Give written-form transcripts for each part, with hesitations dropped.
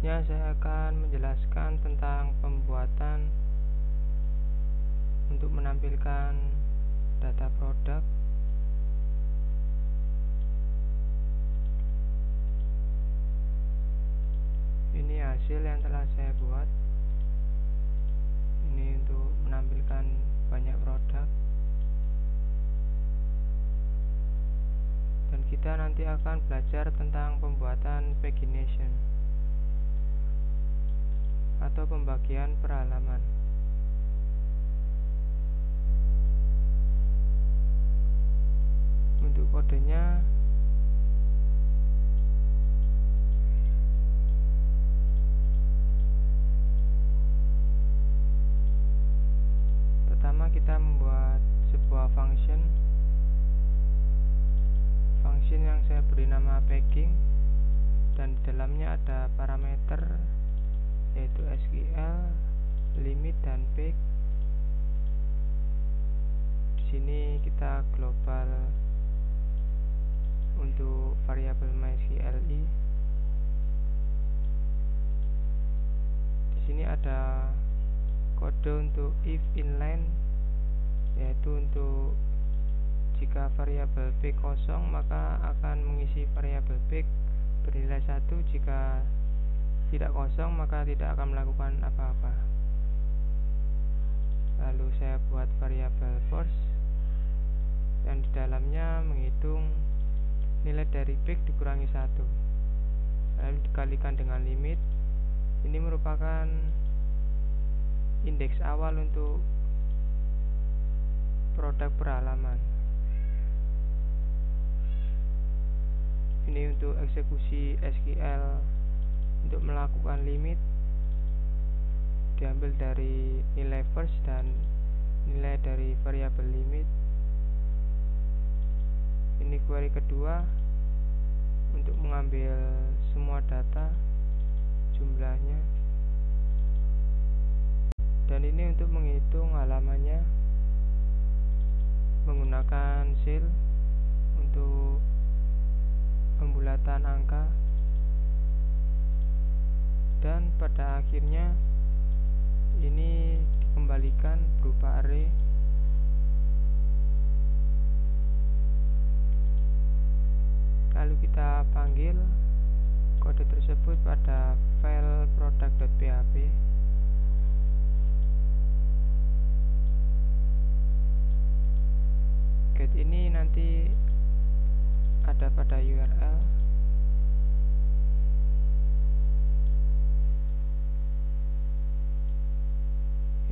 Selanjutnya saya akan menjelaskan tentang pembuatan untuk menampilkan data produk. Ini hasil yang telah saya buat. Ini untuk menampilkan banyak produk. Dan kita nanti akan belajar tentang pembuatan pagination atau pembagian per halaman. Untuk kodenya pertama kita membuat sebuah function yang saya beri nama paging, dan di dalamnya ada parameter yaitu SQL, limit, dan pag. Di sini kita global untuk variabel MySQLi. Di sini ada kode untuk if inline, yaitu untuk jika variabel p kosong maka akan mengisi variabel p bernilai 1, jika tidak kosong maka tidak akan melakukan apa-apa. Lalu saya buat variabel force yang di dalamnya menghitung nilai dari p dikurangi 1, lalu dikalikan dengan limit. Ini merupakan indeks awal untuk produk per halaman. Ini untuk eksekusi SQL untuk melakukan limit, diambil dari nilai first dan nilai dari variabel limit. Ini query kedua untuk mengambil semua data jumlahnya, dan ini untuk menghitung halamannya menggunakan cell untuk pembulatan angka, dan pada akhirnya ini dikembalikan berupa array. Lalu kita panggil kode tersebut pada file product.php. Get ini nanti ada pada URL.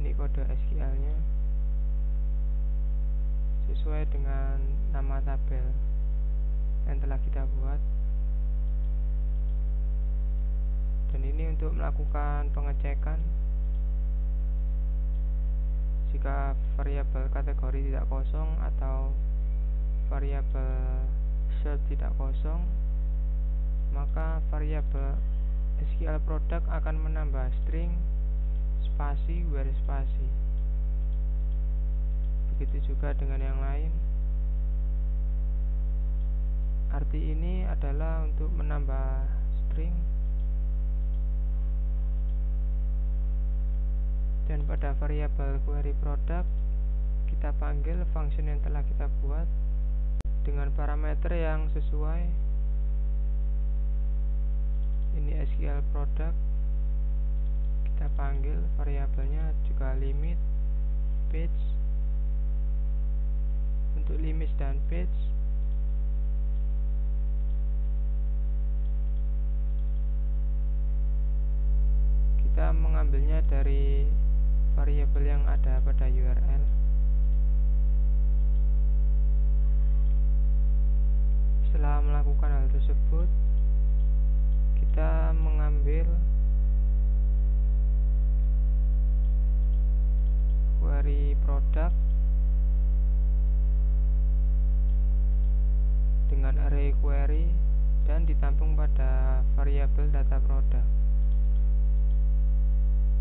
Ini kode SQL-nya sesuai dengan nama tabel yang telah kita buat. Dan ini untuk melakukan pengecekan jika variabel kategori tidak kosong atau variabel set tidak kosong, maka variabel SQL product akan menambah string spasi where spasi. Begitu juga dengan yang lain. Arti ini adalah untuk menambah string, dan pada variabel query product kita panggil function yang telah kita buat dengan parameter yang sesuai. Ini SQL product, kita panggil variabelnya juga limit, page. Untuk limit dan page kita mengambilnya dari variabel yang ada pada URL. Setelah melakukan hal tersebut, kita mengambil query product dengan array query dan ditampung pada variabel data product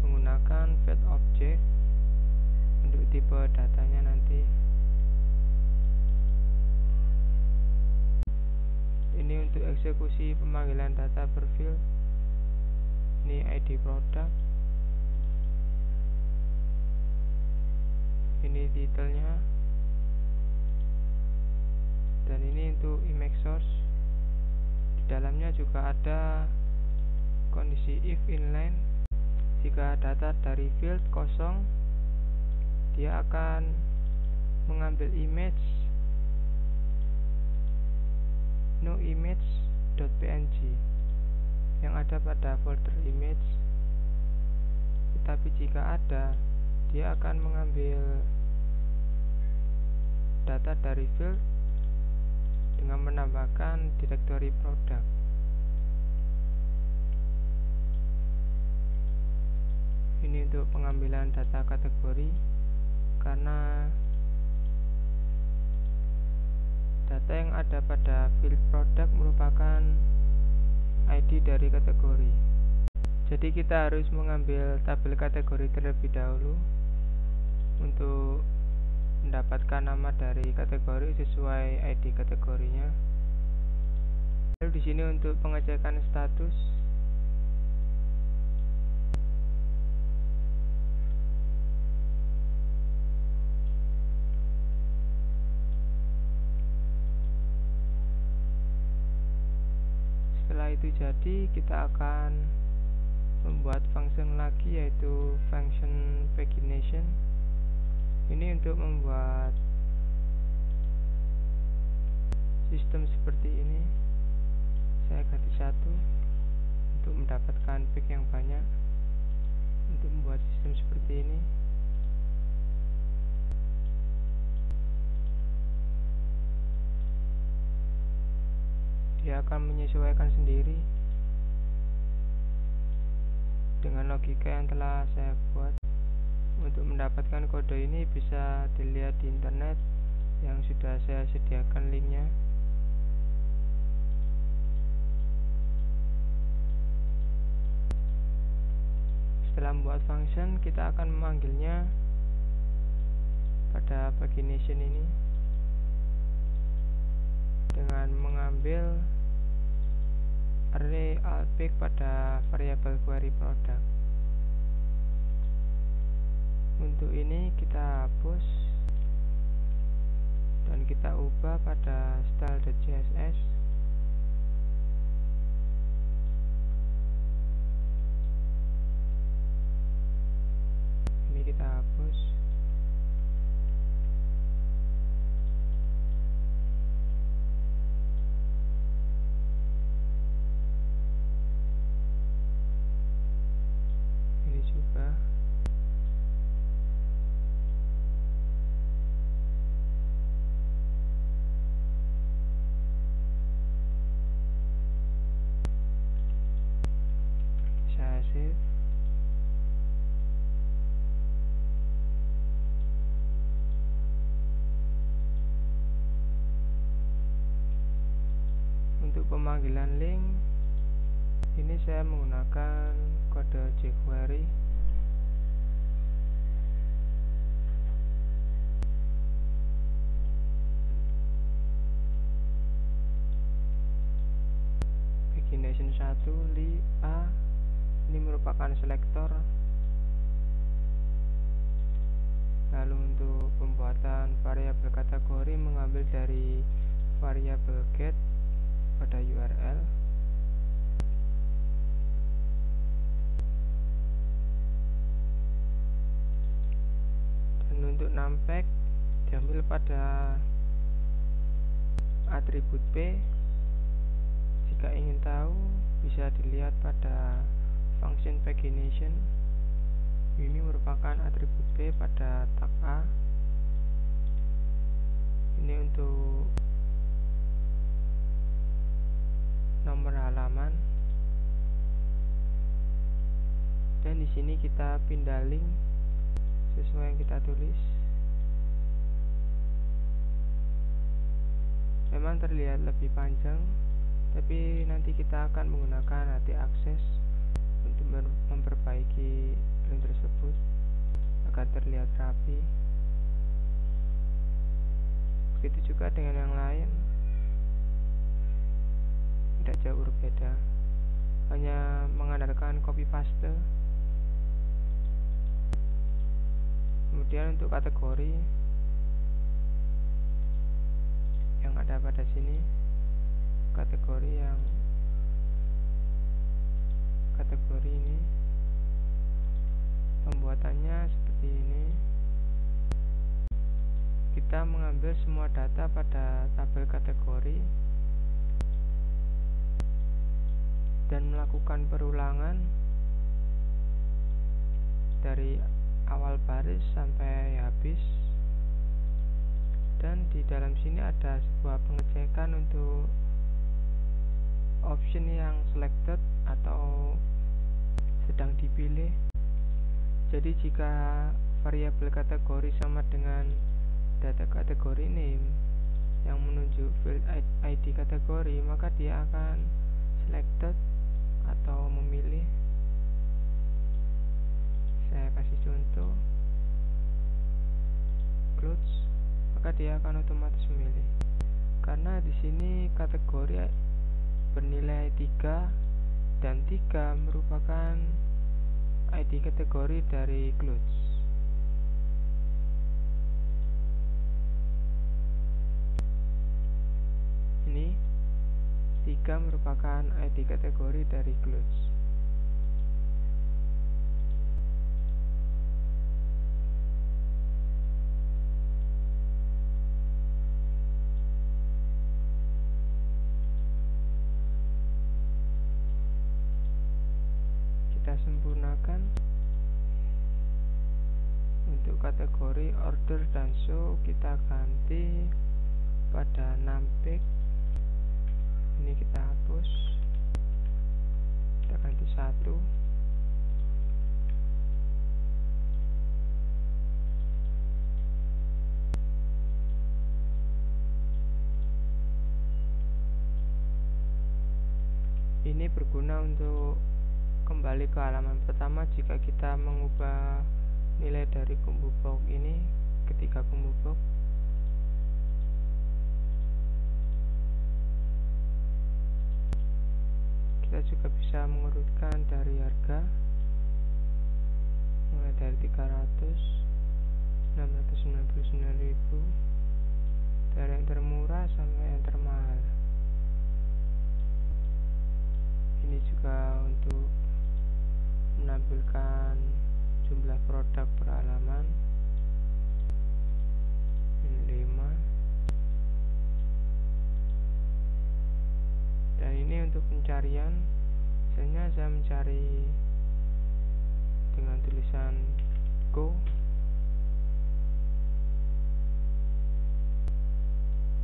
menggunakan fetch object untuk tipe datanya nanti. Ini untuk eksekusi pemanggilan data per field. Ini ID produk, ini titelnya, dan ini untuk image source. Di dalamnya juga ada kondisi if inline. Jika data dari field kosong, dia akan mengambil image no image.png yang ada pada folder image. Tetapi jika ada, dia akan mengambil data dari field dengan menambahkan direktori produk. Ini untuk pengambilan data kategori, karena data yang ada pada field produk merupakan ID dari kategori. Jadi kita harus mengambil tabel kategori terlebih dahulu untuk mendapatkan nama dari kategori sesuai ID kategorinya. Lalu di sini untuk pengecekan status, setelah itu jadi, kita akan membuat function lagi, yaitu function pagination. Ini untuk membuat sistem seperti ini. Saya ganti 1 untuk mendapatkan pag yang banyak. Untuk membuat sistem seperti ini, dia akan menyesuaikan sendiri dengan logika yang telah saya buat. Untuk mendapatkan kode ini bisa dilihat di internet yang sudah saya sediakan linknya. Setelah membuat function, kita akan memanggilnya pada pagination ini dengan mengambil array alpig pada variabel query product. Untuk ini kita hapus dan kita ubah pada style.css. Ini kita hapus. Ini juga. Saya save. Untuk pemanggilan link, ini saya menggunakan kode jQuery. Pagination 1 li a, ini merupakan selektor. Lalu untuk pembuatan variabel kategori, mengambil dari variabel get pada URL. Dan untuk numpeg diambil pada atribut p. Jika ingin tahu, bisa dilihat pada function pagination. Ini merupakan atribut p pada tag a. Ini untuk nomor halaman. Dan di sini kita pindah link sesuai yang kita tulis. Memang terlihat lebih panjang, tapi nanti kita akan menggunakan htaccess untuk memperbaiki link tersebut agar terlihat rapi. Begitu juga dengan yang lain, tidak jauh berbeda. hanya mengandalkan copy paste. Kemudian untuk kategori yang ada pada sini, kategori ini pembuatannya seperti ini. Kita mengambil semua data pada tabel kategori dan melakukan perulangan dari awal baris sampai habis. Dan di dalam sini ada sebuah pengecekan untuk option yang selected atau sedang dipilih. Jadi jika variabel kategori sama dengan data kategori name yang menunjuk field ID kategori, maka dia akan selected atau memilih. Saya kasih contoh clothes, maka dia akan otomatis memilih. Karena di sini kategori bernilai 3 dan 3 merupakan ID kategori dari clothes. Ini 3 merupakan ID kategori dari clothes. Kita sempurnakan. Untuk kategori order dan show kita ganti pada numpeg. Ini kita hapus, kita ganti 1. Ini berguna untuk kembali ke halaman pertama jika kita mengubah nilai dari combo box ini ketika combo box. Kita juga bisa mengurutkan dari harga mulai dari 300, 699.000, dari yang termurah sampai yang termahal. Ini juga untuk menampilkan jumlah produk per halaman. Ini 5. Dan ini untuk pencarian. Misalnya saya mencari dengan tulisan go.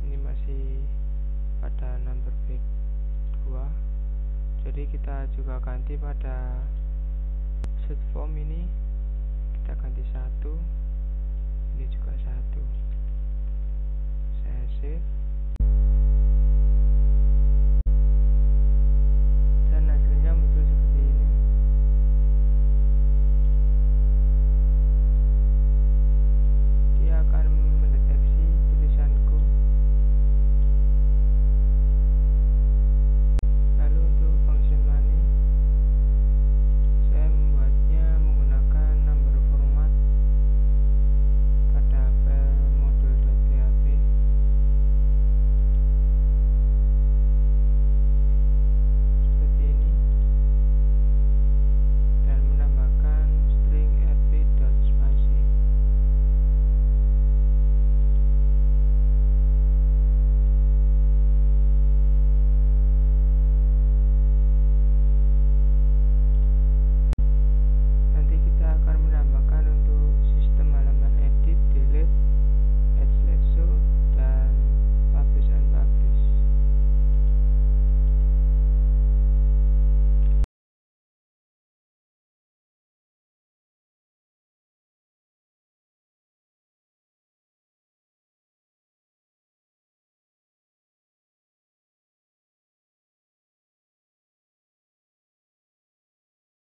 Ini masih pada number bag 2. Jadi kita juga ganti pada search form ini, kita ganti 1. Ini juga 1. Saya save.